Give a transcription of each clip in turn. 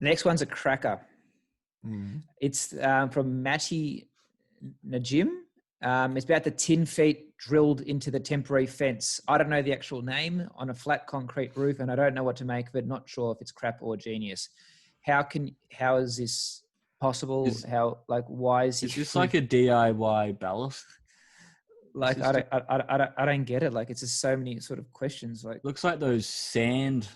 next one's a cracker. Mm. It's from Matty Najim. It's about the 10 feet drilled into the temporary fence. I don't know the actual name on a flat concrete roof, and I don't know what to make of it. Not sure if it's crap or genius. How is this possible? Why is he? Is this like a DIY ballast? Like I don't get it. Like it's just so many sort of questions. Like looks like those sand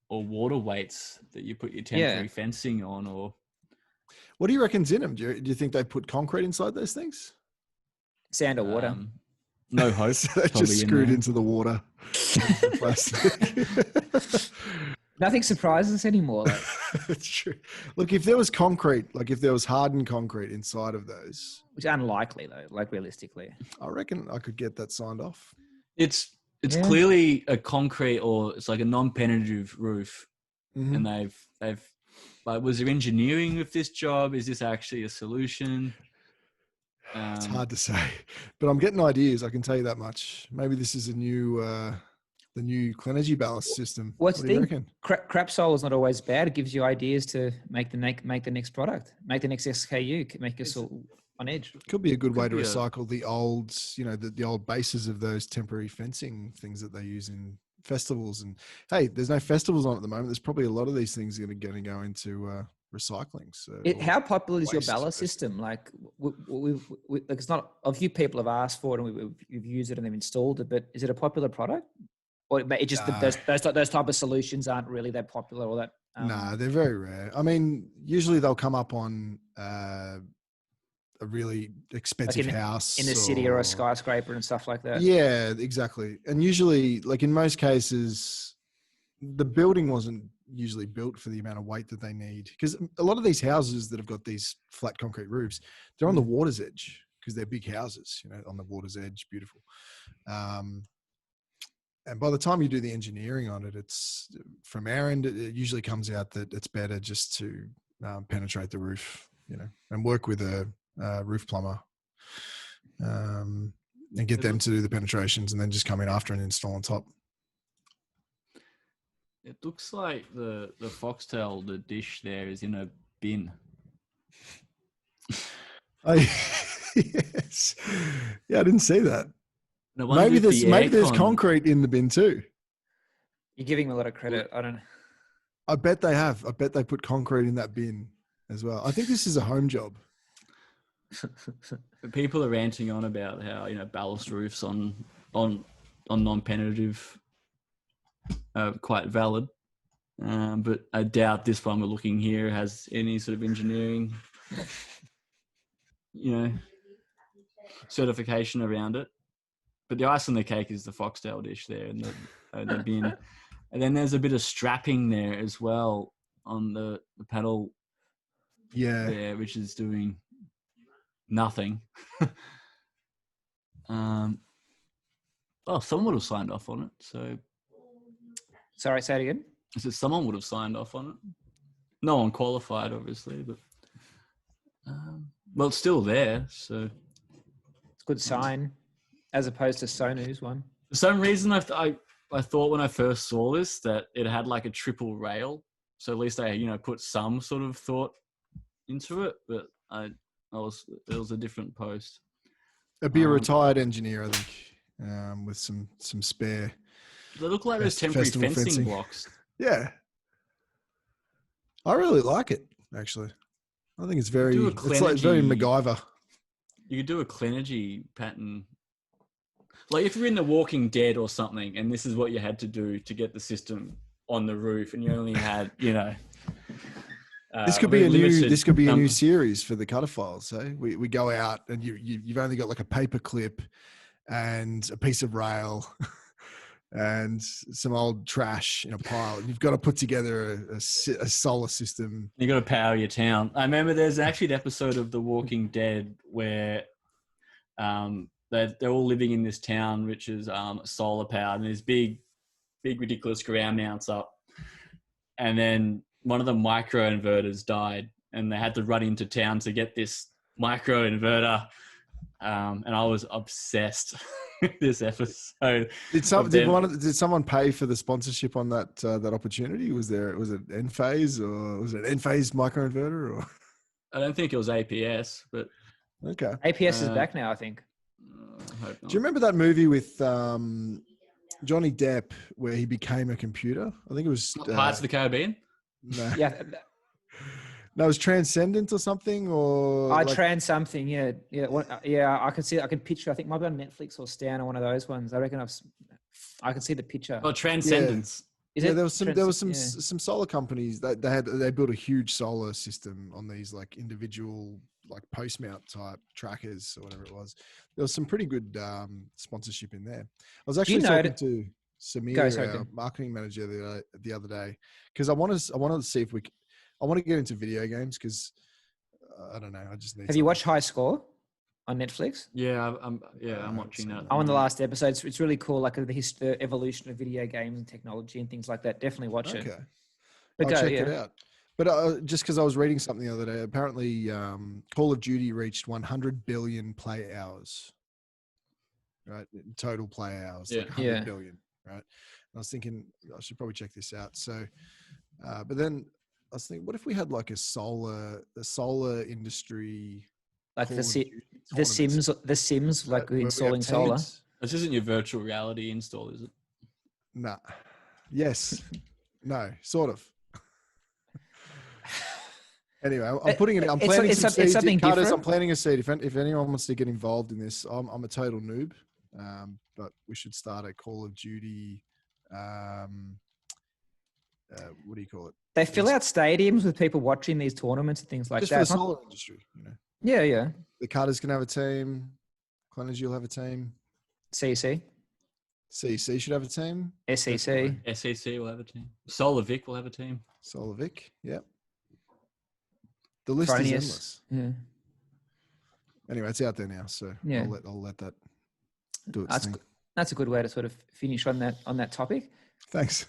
or water weights that you put your temporary fencing on. Or what do you reckon's in them? Do you think they put concrete inside those things? Sand or water? No hope. So they just screwed into the water. Plastic. Nothing surprises us anymore. Like. It's true. Look, if there was concrete, like if there was hardened concrete inside of those, which is unlikely though, like realistically, I reckon I could get that signed off. It's clearly a concrete, or it's like a non-penetrative roof, Mm-hmm. and they've like, was there engineering with this job? Is this actually a solution? It's hard to say, but I'm getting ideas. I can tell you that much. Maybe this is the new Clenergy ballast system. What do you reckon? Crap soil is not always bad. It gives you ideas to make the next product, make the next SKU, make us all on edge. Could be a good way to recycle the old, the old bases of those temporary fencing things that they use in festivals. And hey, there's no festivals on at the moment. There's probably a lot of these things that are going to go into recycling. So, how popular is your ballast system? Like, like it's not. A few people have asked for it, and we've used it and they've installed it. But is it a popular product, or it just those type of solutions aren't really that popular, or that? No, they're very rare. I mean, usually they'll come up on a really expensive house in the city or a skyscraper and stuff like that. Yeah, exactly. And usually, like in most cases, the building wasn't usually built for the amount of weight that they need, because a lot of these houses that have got these flat concrete roofs, they're on the water's edge because they're big houses, on the water's edge, beautiful. And by the time you do the engineering on it, it's from our end, it usually comes out that it's better just to penetrate the roof, and work with a roof plumber and get them to do the penetrations and then just come in after and install on top. It looks like the foxtail, the dish there, is in a bin. Oh, yes. Yeah, I didn't see that. No, maybe there's concrete in the bin too. You're giving me a lot of credit. I don't know. I bet they have. I bet they put concrete in that bin as well. I think this is a home job. People are ranting on about how ballast roofs on non-penetrative are quite valid, but I doubt this one we're looking here has any sort of engineering, certification around it. But the ice on the cake is the foxtail dish there in the bin, and then there's a bit of strapping there as well on the paddle. Yeah, there, which is doing nothing. Someone would have signed off on it. So, sorry, say it again. I said someone would have signed off on it. No one qualified, obviously, but it's still there. So it's a good sign, as opposed to Sonu's one. For some reason, I thought when I first saw this that it had like a triple rail. So at least they put some sort of thought into it, but it was a different post. It'd be a retired engineer, I think, with some spare. They look like those temporary fencing blocks. Yeah, I really like it. Actually, I think it's very MacGyver. You could do a Clenergy pattern, like if you're in The Walking Dead or something, and this is what you had to do to get the system on the roof, and you only had this could be a new series for the Cutter Files. Eh? We go out and you've only got like a paper clip and a piece of rail and some old trash in a pile. You've got to put together a solar system. You got to power your town. I remember there's actually an episode of The Walking Dead where they're all living in this town, which is solar powered, and there's big ridiculous ground mounts up, and then one of the micro inverters died and they had to run into town to get this micro inverter. And I was obsessed. this episode. Did someone pay for the sponsorship on that opportunity? Was it Enphase or was it Enphase microinverter or? I don't think it was APS, but okay. APS is back now, I think. I hope not. Do you remember that movie with Johnny Depp where he became a computer? I think it was Pirates of the Caribbean. No. Yeah. No, it was Transcendent or something, or Trans something. Yeah, yeah. I can see. I can picture. I think it might be on Netflix or Stan or one of those ones. I reckon I can see the picture. Oh, Transcendence. Yeah. There was some solar companies that they built a huge solar system on these like individual like post mount type trackers or whatever it was. There was some pretty good sponsorship in there. I was actually talking to Samir, our marketing manager, the other day, because I wanted to see if I want to get into video games because I don't know. I just need. Have you watched High Score on Netflix? Yeah, I'm watching that. I'm on the last episode. It's really cool, like the evolution of video games and technology and things like that. Definitely watch it. Okay, But I'll check it out. But just because I was reading something the other day, apparently Call of Duty reached 100 billion play hours. Right, total play hours. Yeah, like 100 billion. Right. And I was thinking I should probably check this out. So, but then I was thinking, what if we had like a solar industry, like the Sims, like installing solar. This isn't your virtual reality install, is it? Nah. Yes. No. Sort of. Anyway, I'm putting it. I'm planting some seeds. Carters, I'm planting a seed. If anyone wants to get involved in this, I'm a total noob. But we should start a Call of Duty. What do you call it? They fill out stadiums with people watching these tournaments and things like that. Just for the solar industry, you know. Yeah, yeah. The Carters can have a team. Clenners, you'll have a team. CC should have a team. SEC will have a team. Solar Vic will have a team. Solar Vic, yep. The list is endless. Yeah. Anyway, it's out there now, so yeah. I'll let that do its thing. That's a good way to sort of finish on that topic. Thanks.